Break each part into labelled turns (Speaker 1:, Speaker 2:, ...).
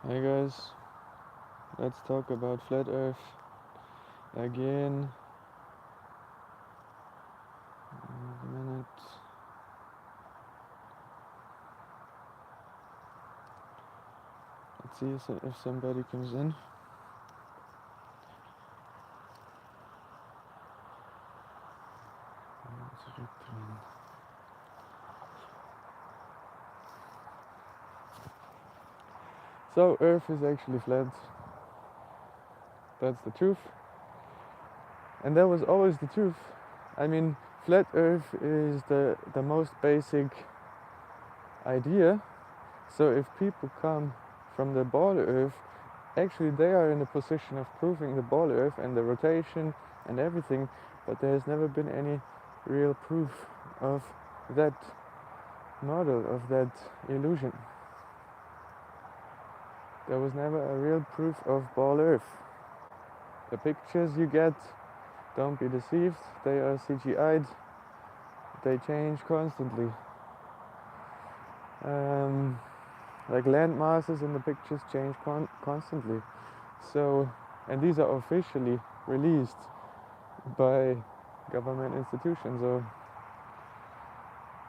Speaker 1: Hey guys, let's talk about flat Earth again. A minute. Let's see if somebody comes in. So Earth is actually flat. That's the truth. And that was always the truth. I mean, flat Earth is the most basic idea. So if people come from the ball Earth, actually they are in the position of proving the ball Earth and the rotation and everything, but there has never been any real proof of that model, of that illusion. There was never a real proof of ball Earth. The pictures you get, don't be deceived, they are CGI'd, they change constantly. Like land masses in the pictures change constantly. So, and these are officially released by government institutions. So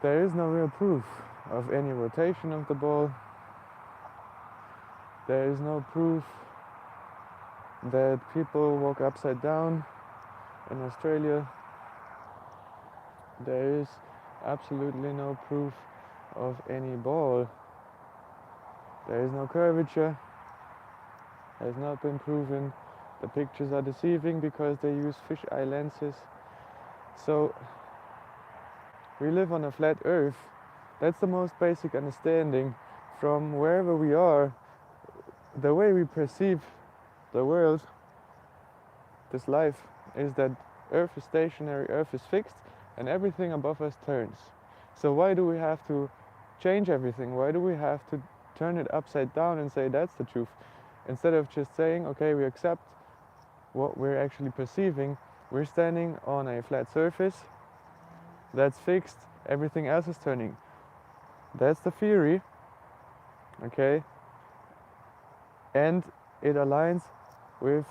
Speaker 1: there is no real proof of any rotation of the ball. There is no proof that people walk upside down in Australia. There is absolutely no proof of any ball. There is no curvature. Has not been proven. The pictures are deceiving because they use fisheye lenses. So we live on a flat Earth. That's the most basic understanding. From wherever we are, the way we perceive the world, this life, is that Earth is stationary, Earth is fixed, and everything above us turns. So why do we have to change everything? Why do we have to turn it upside down and say that's the truth? Instead of just saying, okay, we accept what we're actually perceiving, we're standing on a flat surface that's fixed, everything else is turning. That's the theory, okay? And it aligns with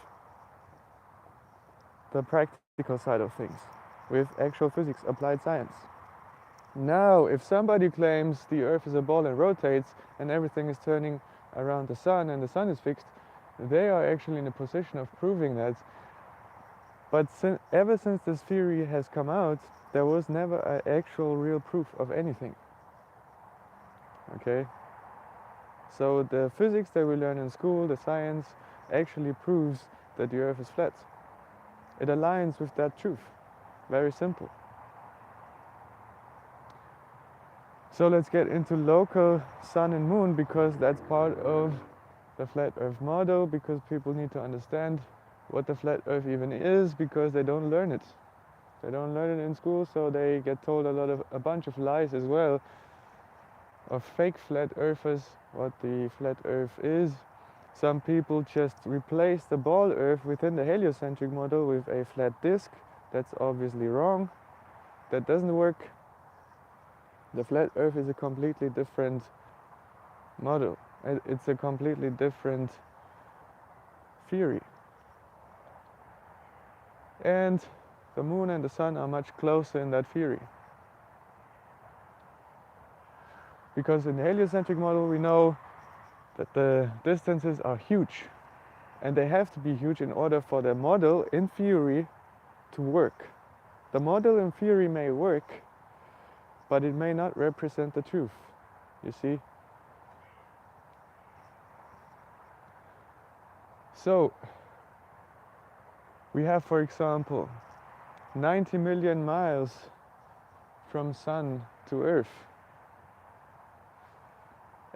Speaker 1: the practical side of things, with actual physics, applied science. Now, if somebody claims the Earth is a ball and rotates and everything is turning around the sun and the sun is fixed, they are actually in a position of proving that. But ever since this theory has come out, there was never an actual real proof of anything. Okay? So the physics that we learn in school, the science, actually proves that the Earth is flat. It aligns with that truth. Very simple. So let's get into local sun and moon, because that's part of the flat Earth model, because people need to understand what the flat Earth even is, because they don't learn it. They don't learn it in school, so they get told a bunch of lies as well, of fake flat earthers, what the flat Earth is. Some people just replace the ball Earth within the heliocentric model with a flat disk. That's obviously wrong. That doesn't work. The flat Earth is a completely different model. It's a completely different theory. And the moon and the sun are much closer in that theory. Because in the heliocentric model we know that the distances are huge. And they have to be huge in order for the model, in theory, to work. The model in theory may work, but it may not represent the truth. You see? So, we have, for example, 90 million miles from Sun to Earth.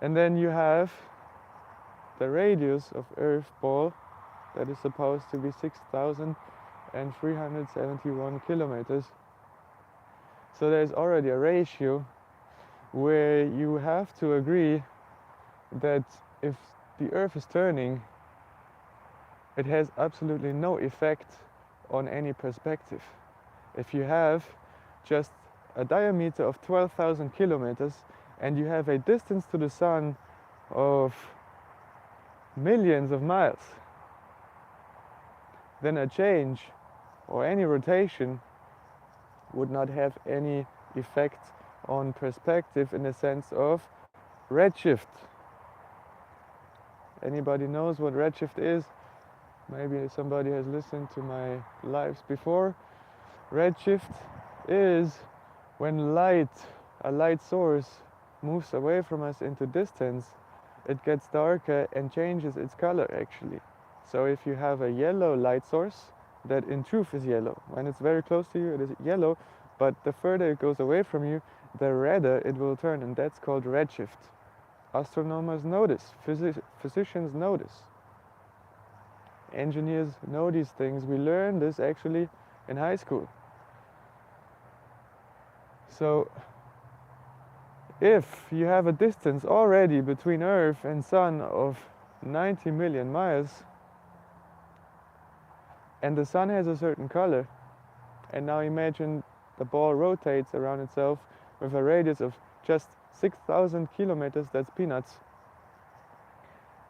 Speaker 1: And then you have the radius of Earth ball that is supposed to be 6,371 kilometers. So there's already a ratio where you have to agree that if the Earth is turning, it has absolutely no effect on any perspective. If you have just a diameter of 12,000 kilometers and you have a distance to the sun of millions of miles, then a change or any rotation would not have any effect on perspective in the sense of redshift. Anybody knows what redshift is? Maybe somebody has listened to my lives before. Redshift is when a light source moves away from us into distance, it gets darker and changes its color actually. So if you have a yellow light source that in truth is yellow, when it's very close to you it is yellow, but the further it goes away from you, the redder it will turn, and that's called redshift. Astronomers know this, physicians know this, engineers know these things. We learn this actually in high school. So if you have a distance already between Earth and Sun of 90 million miles, and the Sun has a certain color, and now imagine the ball rotates around itself with a radius of just 6,000 kilometers, that's peanuts,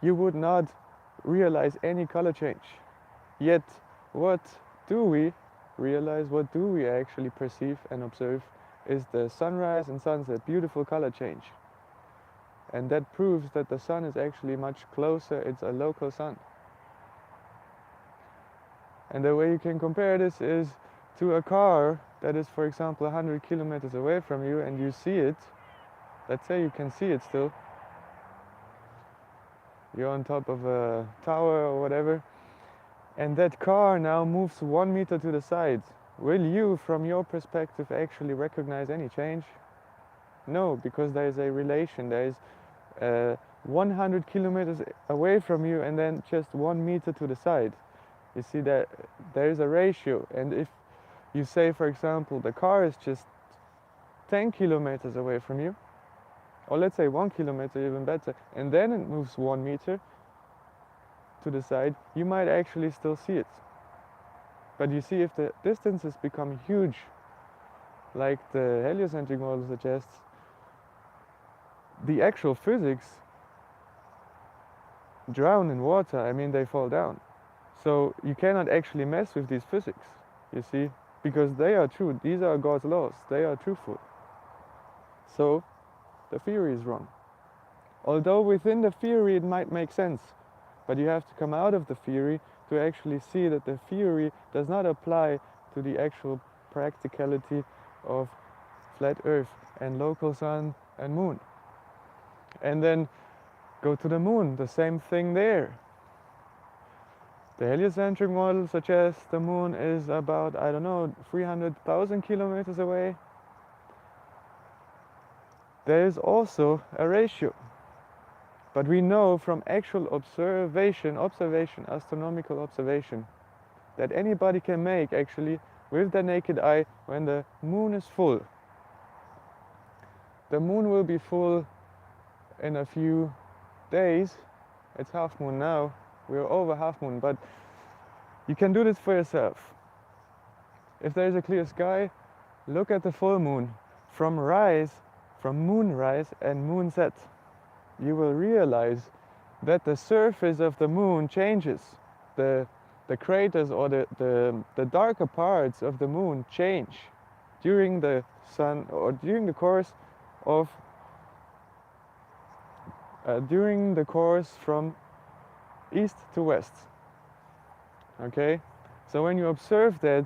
Speaker 1: you would not realize any color change. Yet, what do we realize, what do we actually perceive and observe is the sunrise and sunset, beautiful color change. And that proves that the sun is actually much closer, it's a local sun. And the way you can compare this is to a car that is, for example, 100 kilometers away from you, and you see it. Let's say you can see it still. You're on top of a tower or whatever, and that car now moves 1 meter to the side. Will you, from your perspective, actually recognize any change? No, because there is a relation. There is 100 kilometers away from you and then just 1 meter to the side. You see that there is a ratio, and if you say, for example, the car is just 10 kilometers away from you, or let's say 1 kilometer, even better, and then it moves 1 meter to the side, you might actually still see it. But you see, if the distances become huge, like the heliocentric model suggests, the actual physics drown in water. I mean, they fall down. So you cannot actually mess with these physics, you see, because they are true. These are God's laws. They are truthful. So the theory is wrong. Although within the theory it might make sense, but you have to come out of the theory to actually see that the theory does not apply to the actual practicality of flat Earth and local sun and moon. And then go to the moon, the same thing there. The heliocentric model suggests the moon is about, I don't know, 300,000 kilometers away. There is also a ratio. But we know from actual observation, astronomical observation, that anybody can make actually with the naked eye when the moon is full. The moon will be full in a few days. It's half moon now. We're over half moon, but you can do this for yourself. If there is a clear sky, look at the full moon. From moonrise and moonset, you will realize that the surface of the moon changes. The craters or the darker parts of the moon change during the sun or during the course from east to west. Okay, so when you observe that,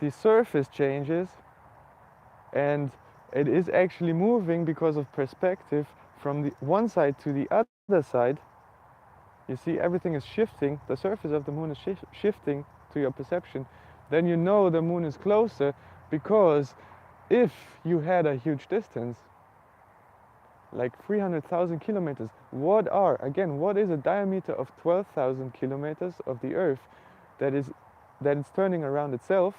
Speaker 1: the surface changes, and it is actually moving because of perspective from the one side to the other side. You see, everything is shifting. The surface of the moon is shifting to your perception. Then you know the moon is closer, because if you had a huge distance, like 300,000 kilometers, what is a diameter of 12,000 kilometers of the Earth that is turning around itself,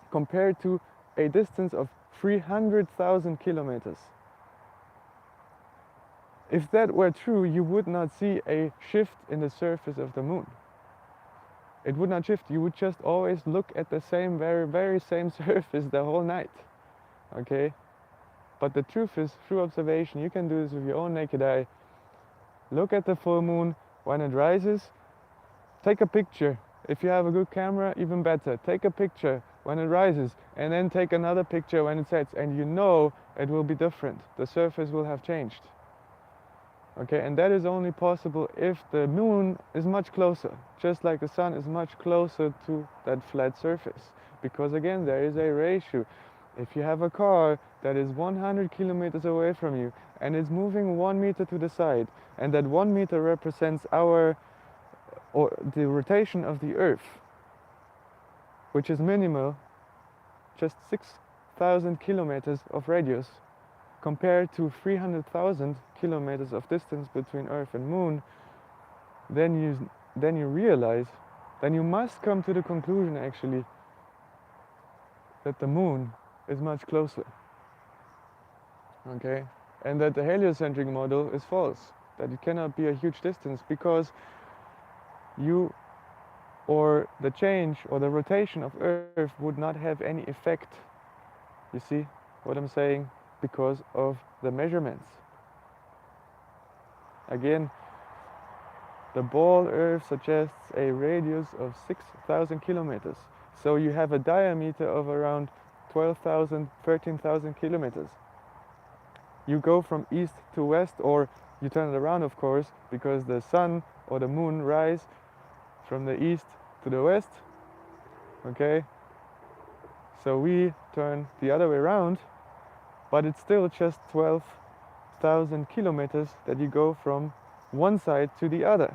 Speaker 1: compared to a distance of 300,000 kilometers? If that were true, you would not see a shift in the surface of the moon. It would not shift. You would just always look at the same, very same surface the whole night. Okay? But the truth is, through observation, you can do this with your own naked eye. Look at the full moon when it rises. Take a picture. If you have a good camera, even better. Take a picture when it rises and then take another picture when it sets, and you know it will be different. The surface will have changed. Okay, and that is only possible if the moon is much closer, just like the sun is much closer to that flat surface. Because again, there is a ratio. If you have a car that is 100 kilometers away from you and is moving 1 meter to the side, and that 1 meter represents or the rotation of the Earth, which is minimal, just 6,000 kilometers of radius, compared to 300,000 kilometers of distance between Earth and Moon, then you realize, then you must come to the conclusion actually that the Moon is much closer. Okay, and that the heliocentric model is false, that it cannot be a huge distance, because you or the change or the rotation of Earth would not have any effect. You see what I'm saying? Because of the measurements. Again, the ball Earth suggests a radius of 6,000 kilometers. So you have a diameter of around 12,000, 13,000 kilometers. You go from east to west, or you turn it around, of course, because the sun or the moon rise from the east to the west. Okay? So we turn the other way around, but it's still just 12,000 kilometers that you go from one side to the other.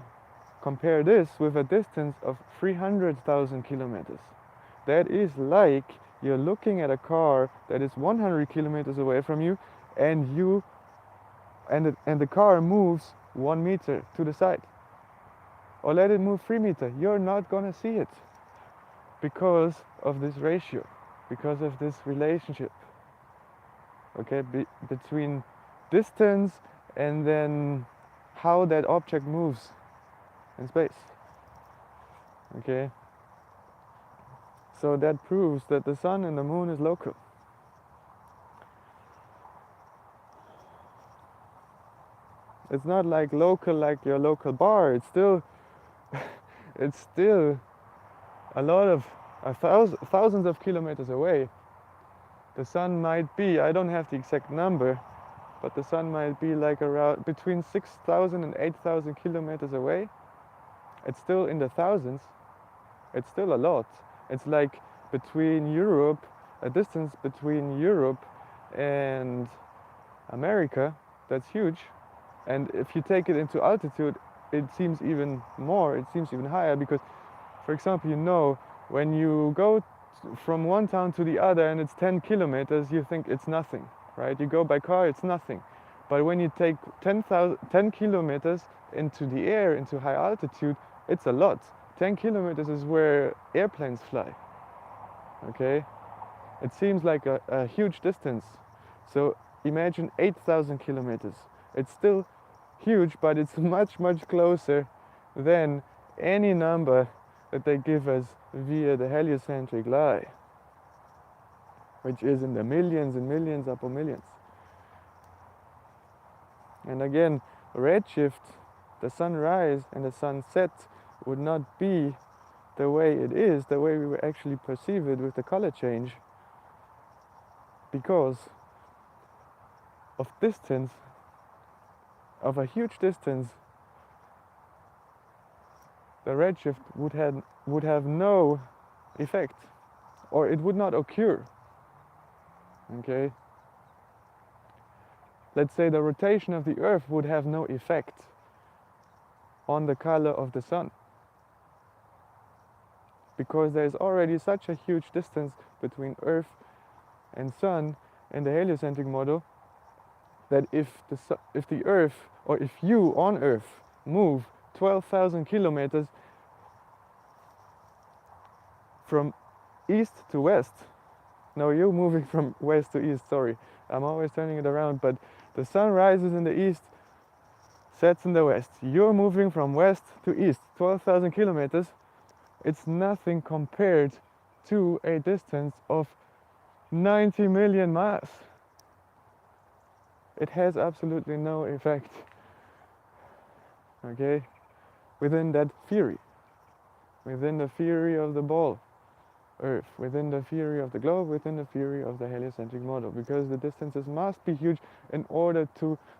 Speaker 1: Compare this with a distance of 300,000 kilometers. That is like you're looking at a car that is 100 kilometers away from you, and the car moves 1 meter to the side. Or let it move 3 meters. You're not gonna see it because of this ratio, because of this relationship. Okay, between distance and then how that object moves in space. Okay, so that proves that the sun and the moon is local. It's not like local like your local bar. It's still it's still a lot of thousands of kilometers away. The sun might be, I don't have the exact number, but the sun might be like around between 6,000 and 8,000 kilometers away. It's still in the thousands. It's still a lot. It's like between Europe, a distance between Europe and America, that's huge. And if you take it into altitude, it seems even more, it seems even higher, because, for example, you know, when you go from one town to the other and it's 10 kilometers, you think it's nothing, right? You go by car, it's nothing. But when you take 10 kilometers into the air, into high altitude, it's a lot. 10 kilometers is where airplanes fly, okay? It seems like a huge distance. So imagine 8,000 kilometers. It's still huge, but it's much, much closer than any number that they give us via the heliocentric lie, which is in the millions and millions upon millions. And again, redshift, the sunrise and the sunset, would not be the way it is, the way we will actually perceive it with the color change, because of distance, of a huge distance. The redshift would have no effect, or it would not occur. Okay? Let's say the rotation of the Earth would have no effect on the color of the sun, because there is already such a huge distance between Earth and sun in the heliocentric model, that if the Earth, or if you on Earth move 12,000 kilometers from east to west, no, you're moving from west to east, sorry, I'm always turning it around, but the sun rises in the east, sets in the west, you're moving from west to east, 12,000 kilometers, it's nothing compared to a distance of 90 million miles. It has absolutely no effect. okay? Within that theory, within the theory of the ball, Earth, within the theory of the globe, within the theory of the heliocentric model, because the distances must be huge in order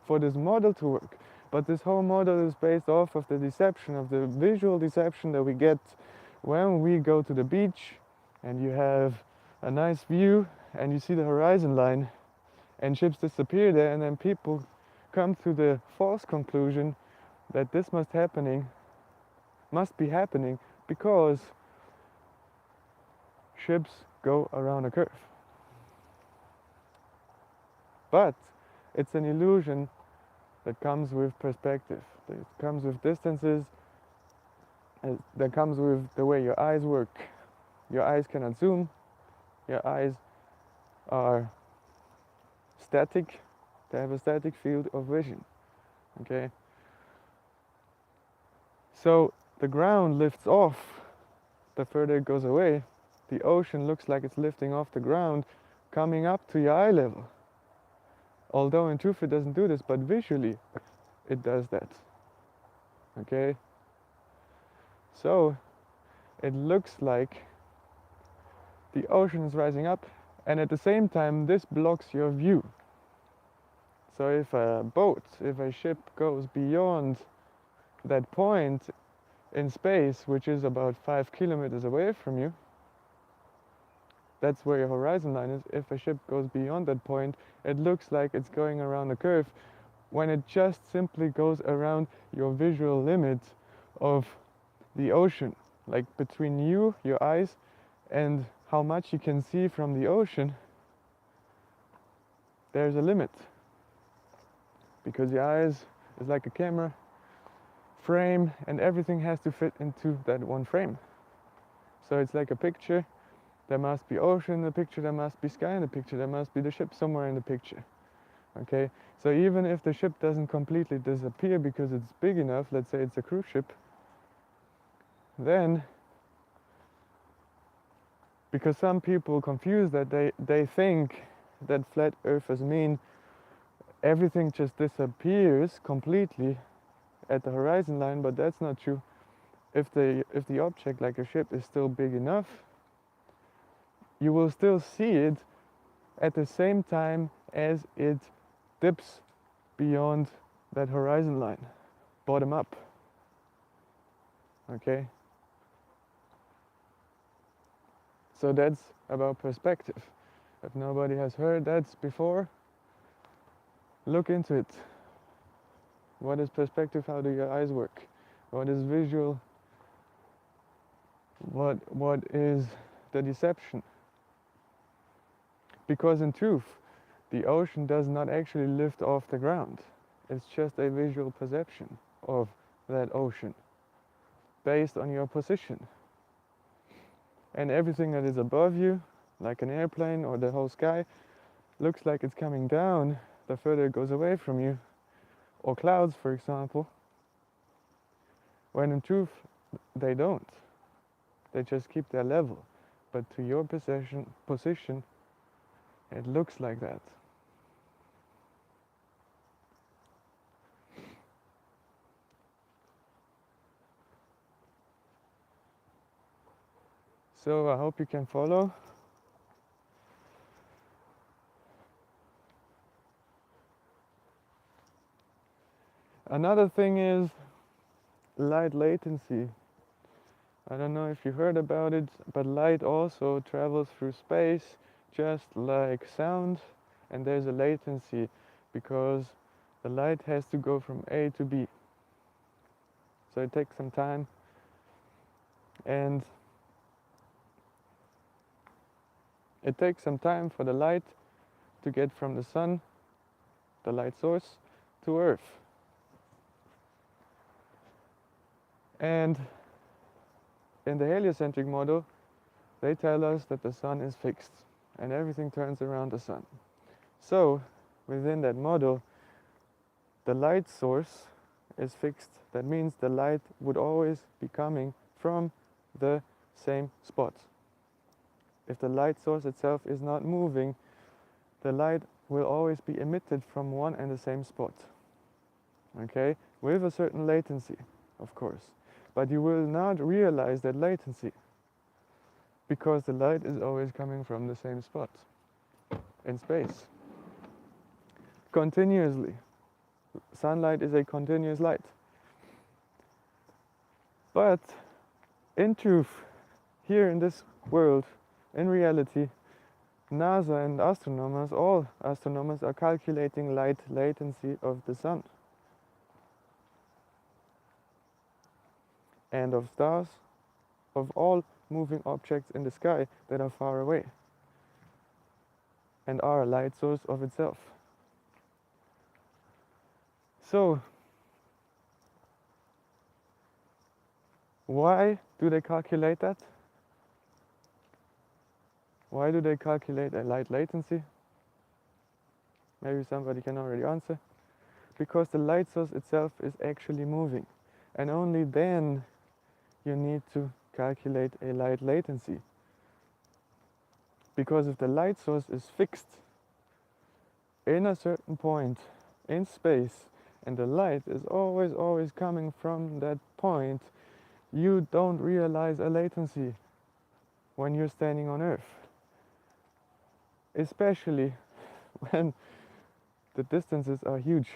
Speaker 1: for this model to work. But this whole model is based off of the deception, of the visual deception that we get when we go to the beach and you have a nice view and you see the horizon line and ships disappear there, and then people come to the false conclusion that this must be happening because ships go around a curve. But it's an illusion that comes with perspective, that comes with distances, that comes with the way your eyes work. Your eyes cannot zoom, your eyes are static, they have a static field of vision, okay? So the ground lifts off the further it goes away. The ocean looks like it's lifting off the ground, coming up to your eye level. Although in truth it doesn't do this, but visually it does that, okay? So it looks like the ocean is rising up, and at the same time this blocks your view. So if a ship goes beyond that point in space, which is about 5 kilometers away from you, that's where your horizon line is. If a ship goes beyond that point, it looks like it's going around a curve when it just simply goes around your visual limit of the ocean, like between you, your eyes, and how much you can see from the ocean. There's a limit, because your eyes is like a camera frame and everything has to fit into that one frame. So it's like a picture. There must be ocean in the picture, there must be sky in the picture, there must be the ship somewhere in the picture, okay? So even if the ship doesn't completely disappear because it's big enough, let's say it's a cruise ship, then, because some people confuse that, they think that flat earthers mean everything just disappears completely at the horizon line, but that's not true. If the object, like a ship, is still big enough, you will still see it at the same time as it dips beyond that horizon line, bottom up, okay? So that's about perspective. If nobody has heard that before, look into it. What is perspective? How do your eyes work? What is visual? What is the deception? Because in truth, the ocean does not actually lift off the ground. It's just a visual perception of that ocean based on your position. And everything that is above you, like an airplane or the whole sky, looks like it's coming down the further it goes away from you. Or clouds, for example, when in truth they don't. They just keep their level. But to your position, it looks like that. So I hope you can follow. Another thing is light latency. I don't know if you heard about it, but light also travels through space just like sound, and there's a latency because the light has to go from A to B. So it takes some time, and it takes some time for the light to get from the sun, the light source, to Earth. And in the heliocentric model, they tell us that the sun is fixed and everything turns around the sun. So within that model, the light source is fixed. That means the light would always be coming from the same spot. If the light source itself is not moving, the light will always be emitted from one and the same spot. okay, with a certain latency, of course. But you will not realize that latency because the light is always coming from the same spot in space, continuously. Sunlight is a continuous light. But in truth, here in this world, in reality, NASA and astronomers, all astronomers, are calculating light latency of the sun and of stars, of all moving objects in the sky that are far away and are a light source of itself. So, why do they calculate that? Why do they calculate a light latency? Maybe somebody can already answer. Because the light source itself is actually moving, and only then you need to calculate a light latency. Because if the light source is fixed in a certain point in space and the light is always coming from that point, you don't realize a latency when you're standing on Earth. Especially when the distances are huge.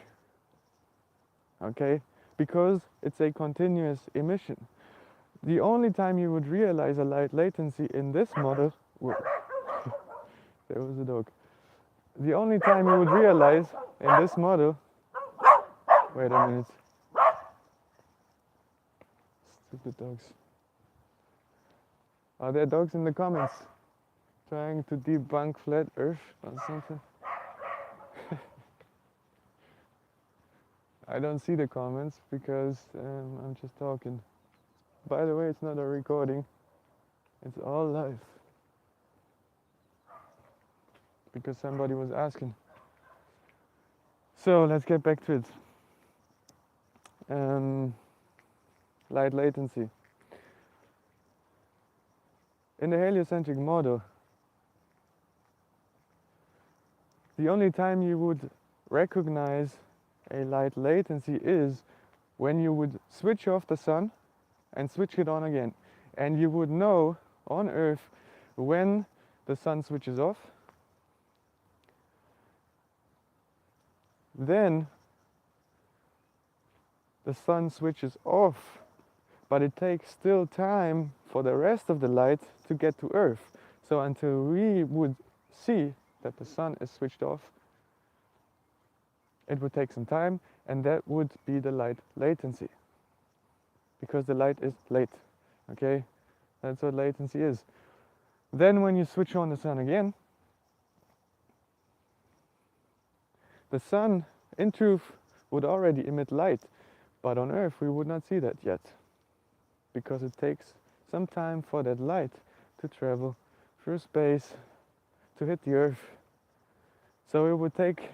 Speaker 1: Okay? Because it's a continuous emission. The only time you would realize a light latency in this model, there was a dog. The only time you would realize in this model, wait a minute. Stupid dogs. Are there dogs in the comments trying to debunk flat Earth or something? I don't see the comments because I'm just talking. By the way, it's not a recording, it's all live. Because somebody was asking. So let's get back to it. Light latency. In the heliocentric model, the only time you would recognize a light latency is when you would switch off the sun and switch it on again. And you would know on Earth when the sun switches off, then the sun switches off, but it takes still time for the rest of the light to get to Earth. So until we would see that the sun is switched off, it would take some time, and that would be the light latency. Because the light is late, okay? That's what latency is. Then when you switch on the sun again, the sun, in truth, would already emit light, but on Earth we would not see that yet, because it takes some time for that light to travel through space to hit the Earth. So it would take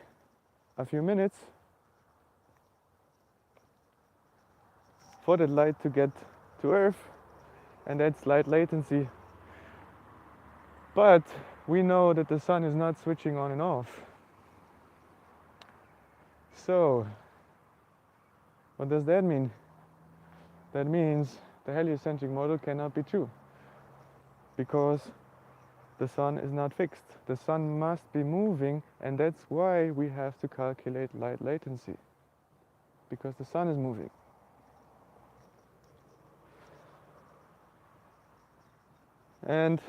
Speaker 1: a few minutes for that light to get to Earth, and that's light latency. But we know that the sun is not switching on and off. So, what does that mean? That means the heliocentric model cannot be true, because the sun is not fixed. The sun must be moving, and that's why we have to calculate light latency, because the sun is moving. And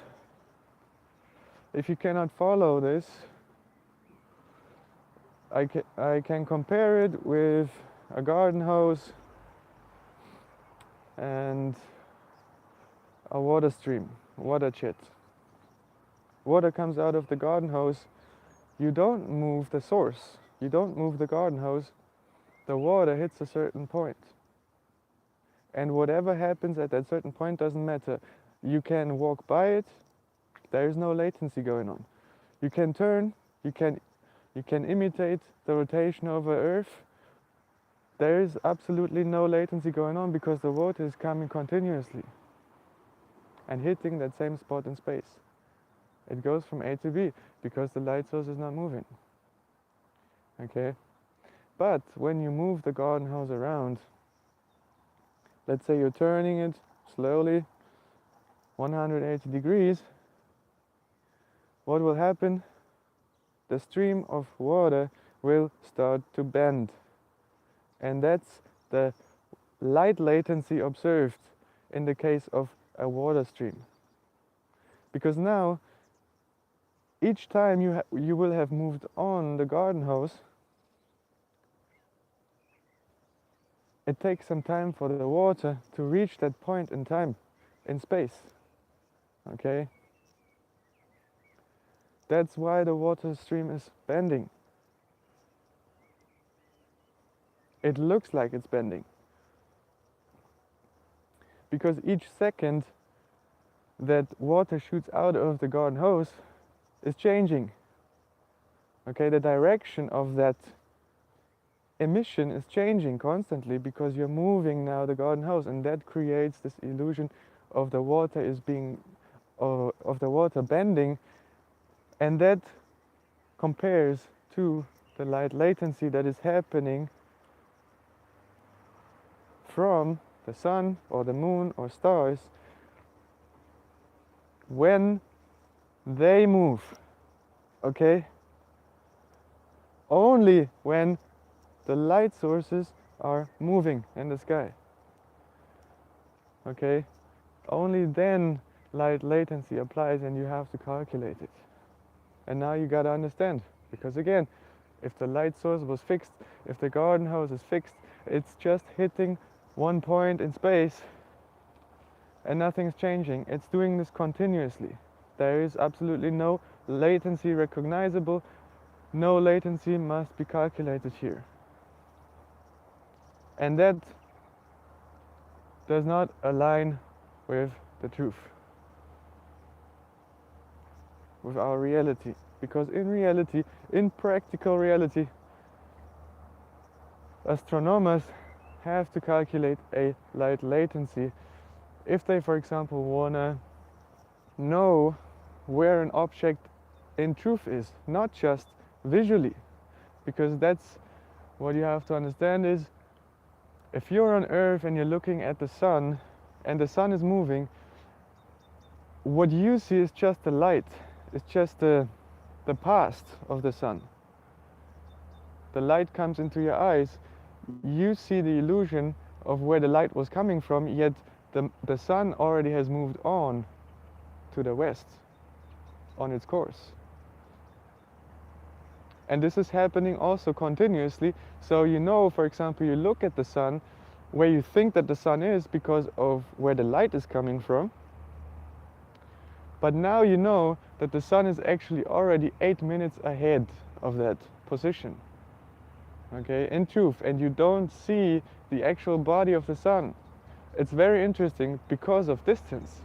Speaker 1: if you cannot follow this, I can compare it with a garden hose and a water stream, water jet. Water comes out of the garden hose. You don't move the source. You don't move the garden hose. The water hits a certain point. And whatever happens at that certain point doesn't matter. You can walk by it. There is no latency going on. You can turn. You can imitate the rotation over Earth. There is absolutely no latency going on because the water is coming continuously and hitting that same spot in space. It goes from A to B because the light source is not moving. Okay? But when you move the garden hose around, let's say you're turning it slowly 180 degrees, what will happen? The stream of water will start to bend. And that's the light latency observed in the case of a water stream. Because now, each time you will have moved on the garden hose, it takes some time for the water to reach that point in time, in space. Okay? That's why the water stream is bending. It looks like it's bending. Because each second that water shoots out of the garden hose is changing. Okay, the direction of that emission is changing constantly because you're moving now the garden hose, and that creates this illusion of the water of the water bending, and that compares to the light latency that is happening from the sun or the moon or stars when they move. Okay? Only when the light sources are moving in the sky. Okay? Only then light latency applies, and you have to calculate it. And now you gotta understand, because again, if the light source was fixed, if the garden hose is fixed, it's just hitting one point in space and nothing's changing. It's doing this continuously. There is absolutely no latency recognizable. No latency must be calculated here. And that does not align with the truth, with our reality. Because in reality, in practical reality, astronomers have to calculate a light latency if they, for example, wanna know where an object in truth is, not just visually. Because that's what you have to understand is, if you're on Earth and you're looking at the sun and the sun is moving, what you see is just the light. It's just the past of the sun. The light comes into your eyes. You see the illusion of where the light was coming from, yet the sun already has moved on to the west on its course. And this is happening also continuously. So you know, for example, you look at the sun where you think that the sun is because of where the light is coming from. But now you know that the sun is actually already 8 minutes ahead of that position. Okay, in truth, and you don't see the actual body of the sun. It's very interesting because of distance.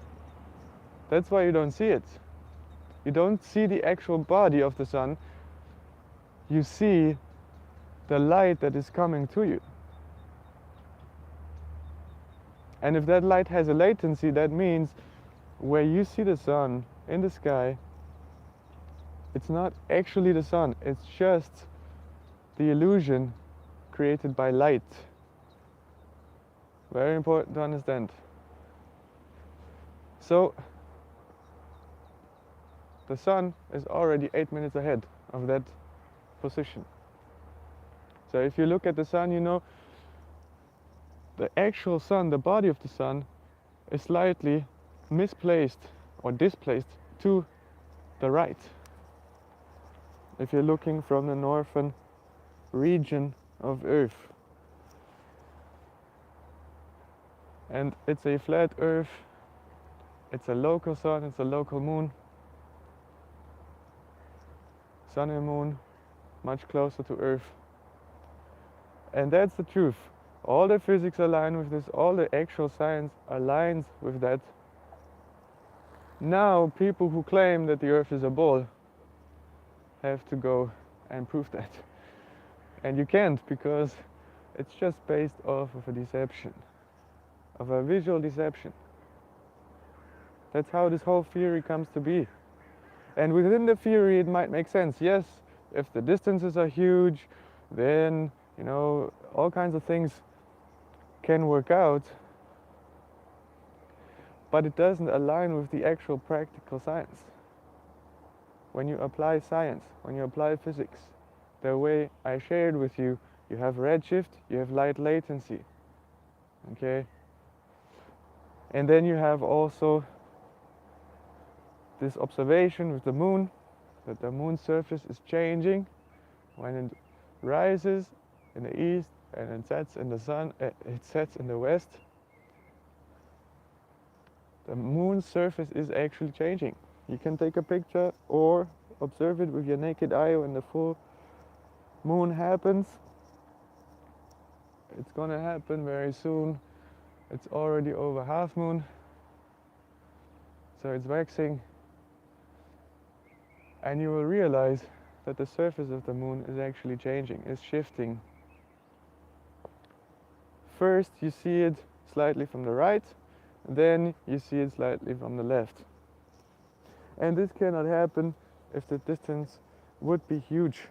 Speaker 1: That's why you don't see it. You don't see the actual body of the sun. You see the light that is coming to you. And if that light has a latency, that means where you see the sun in the sky, it's not actually the sun, it's just the illusion created by light. Very important to understand. So the sun is already 8 minutes ahead of that position. So if you look at the sun, you know the actual sun, the body of the sun, is slightly misplaced or displaced to the right. If you're looking from the northern region of Earth. And it's a flat Earth, it's a local sun, it's a local moon. Sun and moon much closer to Earth. And that's the truth. All the physics align with this, all the actual science aligns with that. Now people who claim that the Earth is a ball have to go and prove that. And you can't, because it's just based off of a deception, of a visual deception. That's how this whole theory comes to be. And within the theory it might make sense. Yes, if the distances are huge, then You know, all kinds of things can work out, but it doesn't align with the actual practical science. When you apply science, when you apply physics, the way I shared with you, you have redshift, you have light latency, okay? And then you have also this observation with the moon, that the moon's surface is changing when it rises in the east and it sets in the sun, it sets in the west. The moon's surface is actually changing. You can take a picture or observe it with your naked eye when the full moon happens. It's gonna happen very soon. It's already over half moon, so it's waxing, and you will realize that the surface of the moon is actually changing, is shifting. First you see it slightly from the right, then you see it slightly from the left. And this cannot happen if the distance would be huge,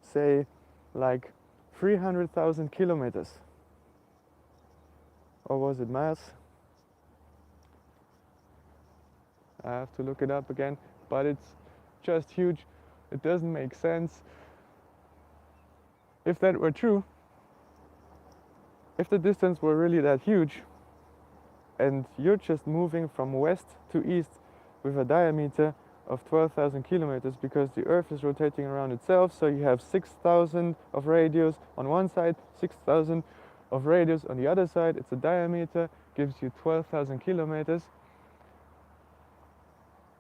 Speaker 1: say like 300,000 kilometers. Or was it miles? I have to look it up again, but it's just huge. It doesn't make sense. If that were true, if the distance were really that huge, and you're just moving from west to east with a diameter of 12,000 kilometers, because the Earth is rotating around itself, so you have 6,000 of radius on one side, 6,000 of radius on the other side. It's a diameter, gives you 12,000 kilometers.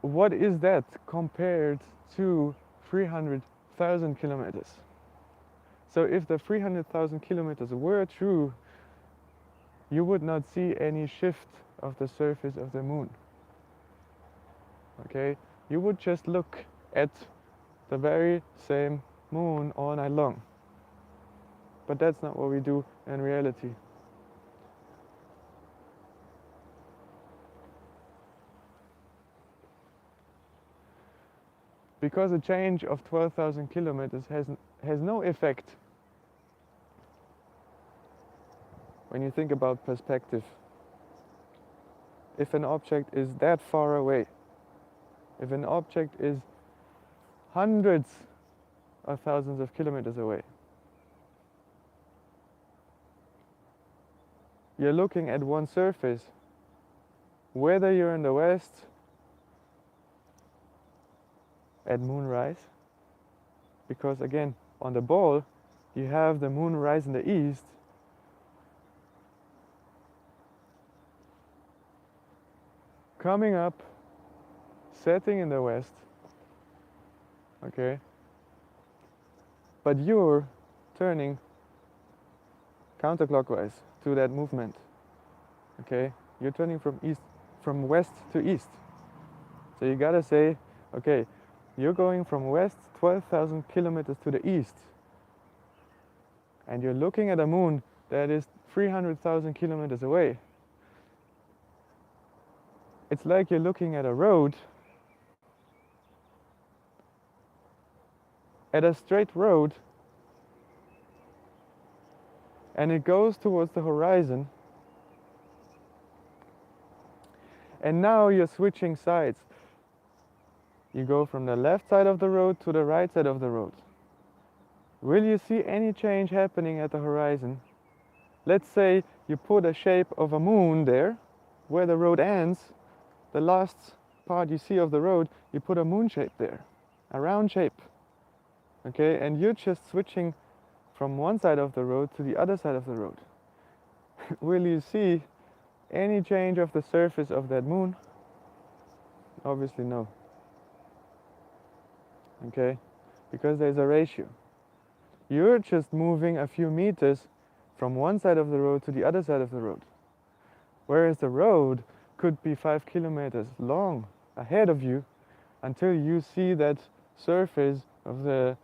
Speaker 1: What is that compared to 300,000 kilometers? So if the 300,000 kilometers were true, you would not see any shift of the surface of the moon. Okay? You would just look at the very same moon all night long. But that's not what we do in reality. Because a change of 12,000 kilometers has no effect when you think about perspective. If an object is that far away, if an object is hundreds of thousands of kilometers away, you're looking at one surface, whether you're in the west at moonrise, because again, on the ball, you have the moon rise in the east, coming up, setting in the west, okay? But you're turning counterclockwise to that movement, okay? You're turning from west to east. So you gotta say, okay, you're going from west 12,000 kilometers to the east, and you're looking at a moon that is 300,000 kilometers away. It's like you're looking at a road, at a straight road, and it goes towards the horizon, and now you're switching sides. You go from the left side of the road to the right side of the road. Will you see any change happening at the horizon? Let's say you put a shape of a moon there, where the road ends, the last part you see of the road, you put a moon shape there, a round shape, okay? And you're just switching from one side of the road to the other side of the road. Will you see any change of the surface of that moon? Obviously no. Okay? Because there's a ratio. You're just moving a few meters from one side of the road to the other side of the road. Whereas the road could be 5 kilometers long ahead of you until you see that surface of the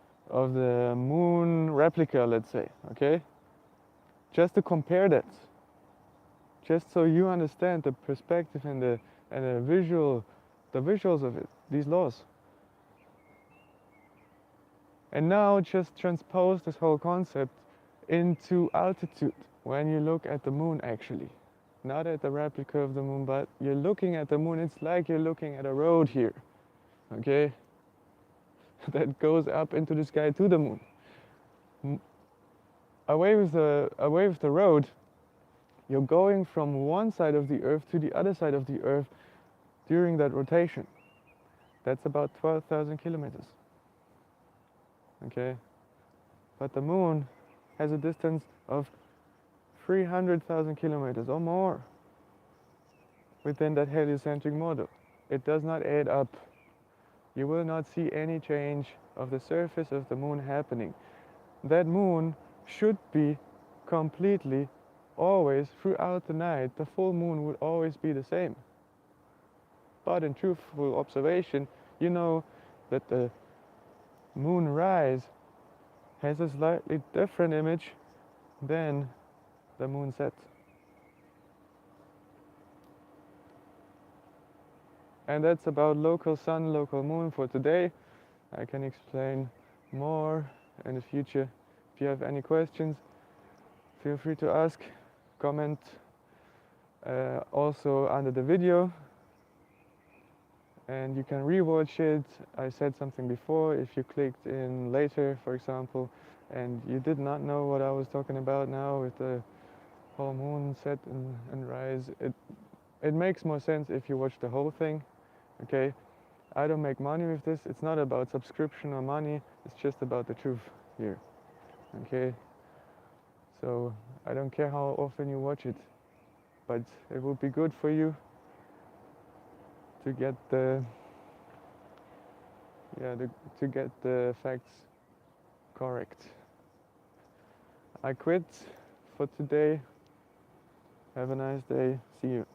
Speaker 1: moon replica, let's say, okay? Just to compare that. Just so you understand the perspective and the visuals of it, these laws. And now just transpose this whole concept into altitude when you look at the moon actually. Not at the replica of the moon, but you're looking at the moon. It's like you're looking at a road here, okay? That goes up into the sky to the moon. Away with the road, you're going from one side of the Earth to the other side of the Earth during that rotation. That's about 12,000 kilometers. Okay? But the moon has a distance of 300,000 kilometers or more within that heliocentric model. It does not add up. You will not see any change of the surface of the moon happening. That moon should be completely, always, throughout the night, the full moon would always be the same. But in truthful observation, you know that the moon rise has a slightly different image than the moon set. And that's about local sun, local moon for today. I can explain more in the future. If you have any questions, feel free to ask, comment also under the video. And you can rewatch it. I said something before. If you clicked in later, for example, and you did not know what I was talking about now with the whole moon set and rise, it makes more sense if you watch the whole thing. Okay, I don't make money with this. It's not about subscription or money. It's just about the truth here. Okay, so I don't care how often you watch it, but it would be good for you to get the to get the facts correct. I quit for today. Have a nice day. See you.